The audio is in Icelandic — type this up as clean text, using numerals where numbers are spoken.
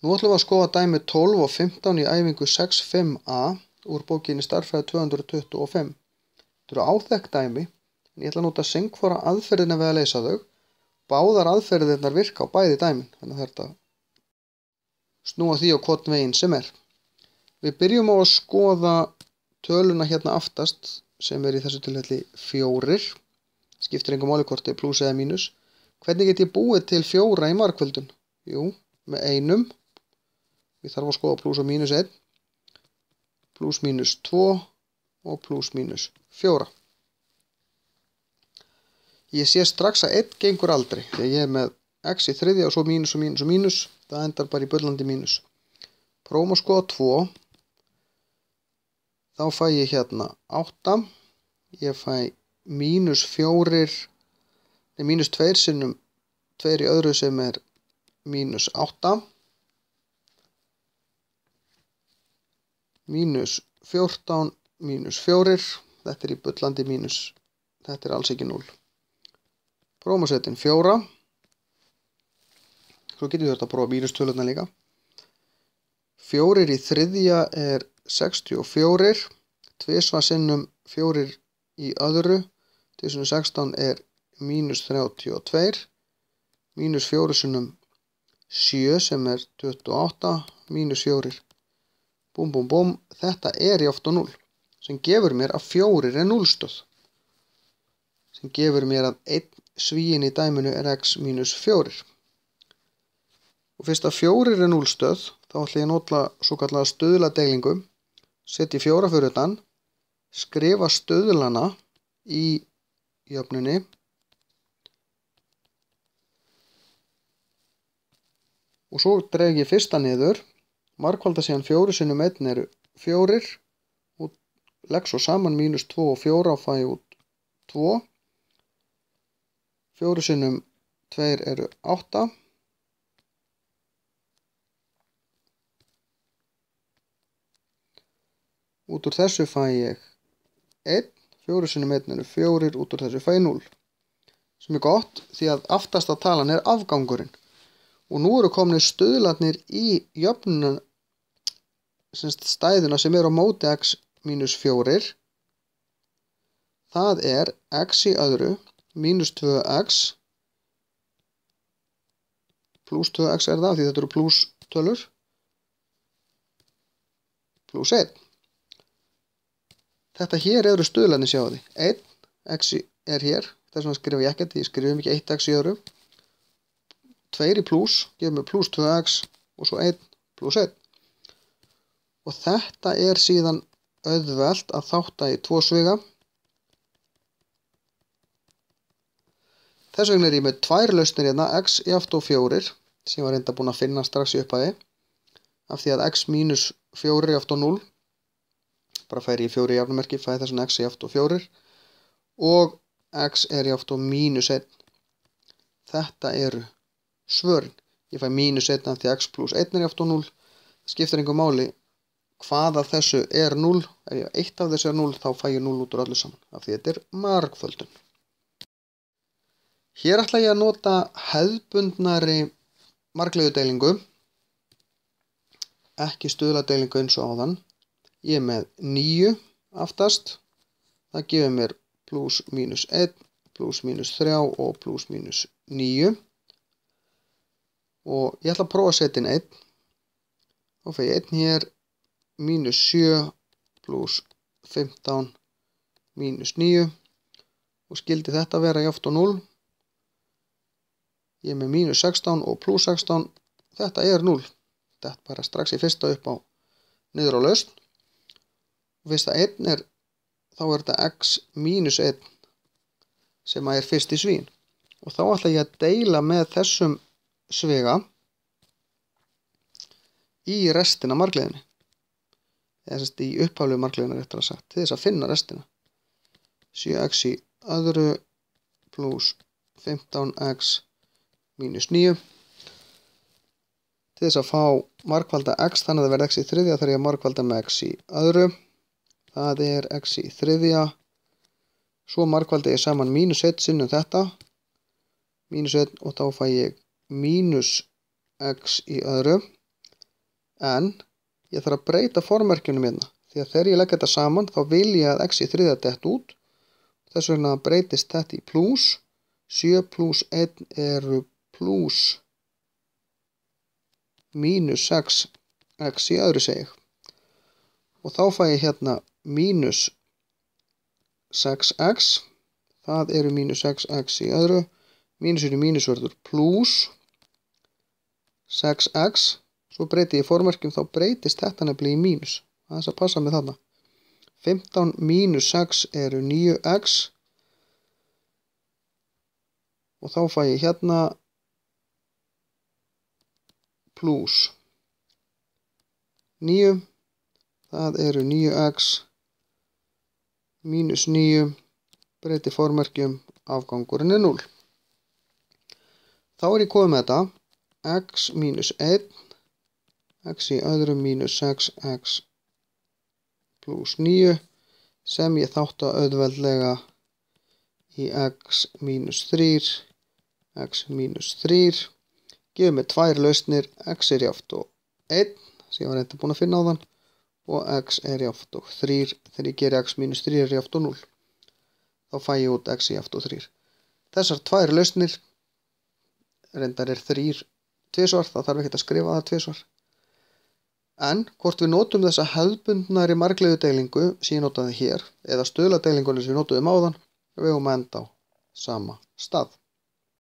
Nú ætlum við að skoða dæmi 12 og 15 í æfingu 6.5a úr bókinni Stærðfræði 225. Þetta eru áþekk dæmi, en ég ætla að nota syngfóra aðferðina við að leysa þau. Báðar aðferðirnar virka á bæði dæmin, þannig að þetta snúa því á hvorn veginn sem er. Við byrjum á að skoða töluna hérna aftast, sem er í þessu tilfelli 4. Skiptir engu máli hvort er plús eða mínus. Hvernig get ég búið til 4 í margföldun? Jú, með 1. Ég þarf að skoða plús og mínus 1, plús mínus 2 og plús mínus 4. Ég sé strax að 1 gengur aldrei, þegar ég er með x í þriðja og svo mínus og mínus og mínus, það endar bara í bullandi mínus. Prófum að skoða 2, þá fæ ég hérna 8, ég fæ mínus 2 sinnum 2 í öðru sem er mínus 8, mínus 14, mínus 4, þetta er í bullandi mínus, þetta er alls ekki 0. Prófum að setja inn 4, svo getum við þetta að prófa mínus tölurnar líka. 4 í þriðja er 64, 2 sinnum 4 í öðru, 2 sinnum 16 er mínus 32, mínus 4 sinnum 7 sem er 28, mínus 4. Búm, búm, búm, þetta er jáft og 0, sem gefur mér að 4 er 0 stöð. Sem gefur mér að 1 svíinn í dæminu er x mínus 4. Og fyrst að 4 er 0 stöð, þá ætla ég að nota svo kallaða stöðladeilingu. Setja 4 fyrir utan, skrifa stöðlana í jöfnunni. Og svo dreg ég fyrsta niður. Margfalda síðan 4 sinnum 1 eru 4 og legg svo saman mínus 2 og 4 og fæ út 2. 4 sinnum 2 eru 8. Út úr þessu fæ ég 1. 4 sinnum 1 eru 4, út úr þessu fæ ég 0. Sem er gott því að aftasta talan er afgangurinn. Og nú eru komnir stöðlarnir í jöfnuna, stæðuna sem er á móti x mínus 4. Það er x í öðru mínus 2x pluss 2x er það, því þetta eru pluss tölur, pluss 1. Þetta hér eru stöðlarnir, sjáðu því. 1, x er hér, þess vegna skrifa ég ekkert, ég skrifum ekki 1x í öðru. 2 í pluss, gefur mér pluss 2x og svo 1 pluss 1. Og þetta er síðan auðvelt að þátta í 2 sviga. Þess vegna er ég með 2 lausnir hérna, x jafnt og 4, sem ég var reynda búin að finna strax í upphæði. Af því að x mínus 4 jafnt og 0, bara færi ég 4 í jafnumerki, fæði þess vegna x jafnt og 4. Og x er jafnt og mínus 1. Þetta eru svörin. Ég fæ mínus 1 af því x pluss 1 er jafnt og 0. Það skiptir engu máli hvað af þessu er 0. Ef eitt af þessu er 0, þá fæ ég 0 út úr öllu saman. Af því þetta er margföldun. Hér ætla ég að nota hefðbundnari margliðudeilingu. Ekki stuðladeilingu eins og áðan. Ég er með 9 aftast. Það gefur mér pluss mínus 1, pluss mínus 3 og pluss mínus 9. Og ég ætla að prófa að setja inn 1. Þá fæ ég 1 hér, mínus 7 pluss 15 mínus 9. Og skildi þetta vera jafnt og 0. Ég er með mínus 16 og pluss 16. Þetta er 0. Þetta bara strax í fyrsta upp á niður á lausn. Og fyrst að 1 er, þá er þetta x mínus 1 sem er fyrst í svín. Og þá ætla ég að deila með þessum sviga í restina margliðinni. Eða í upphaflegu margliðina réttar að sagt, til þess að finna restina. 7x í öðru pluss 15x mínus 9. Til þess að fá margfalda x, þannig að það verði x í þriðja, þarf ég að margfalda með x í öðru. Það er x í þriðja. Svo margfaldi ég saman mínus 1 sinnum þetta. Mínus 1 og þá fæ ég mínus x í öðru. En ég þarf að breyta formerkjunum hérna. Því að þegar ég legg þetta saman þá vil ég að x í þriðja dett út. Þess vegna breytist þetta í plús. 7 plus 1 eru plús mínus 6x í öðru segi ég. Og þá fæ ég hérna mínus 6x. Það eru mínus 6x í öðru. Mínus verður plús 6x. Svo breyti ég formerkjum, þá breytist þetta nefnilega í mínus. Það er að passa með þarna. 15 mínus 6 eru 9x. Og þá fæ ég hérna plús 9. Það eru 9x mínus 9. Breyti formerkjum, afgangurinn er 0. Þá er ég komið með þetta. X mínus 1. X í öðru mínus 6x plús 9 sem ég þátt að auðveldlega í x mínus 3. X mínus 3. Gefur mig tvær lausnir. X er jafnt og 1 sem ég var reynda búin að finna á þann. Og x er jafnt og 3. Þegar ég geri x mínus 3 er jafnt og 0. Þá fæ ég út x jafnt og 3. Þessar tvær lausnir, reyndar er 3 tvisvar, það þarf ekki að skrifa það tvisvar. En hvort við notum þessa hefðbundnari margliðu deilingu sem ég notaði hér, eða stuðladeilingunni sem við notuðum áðan, við höfum að enda á sama stað.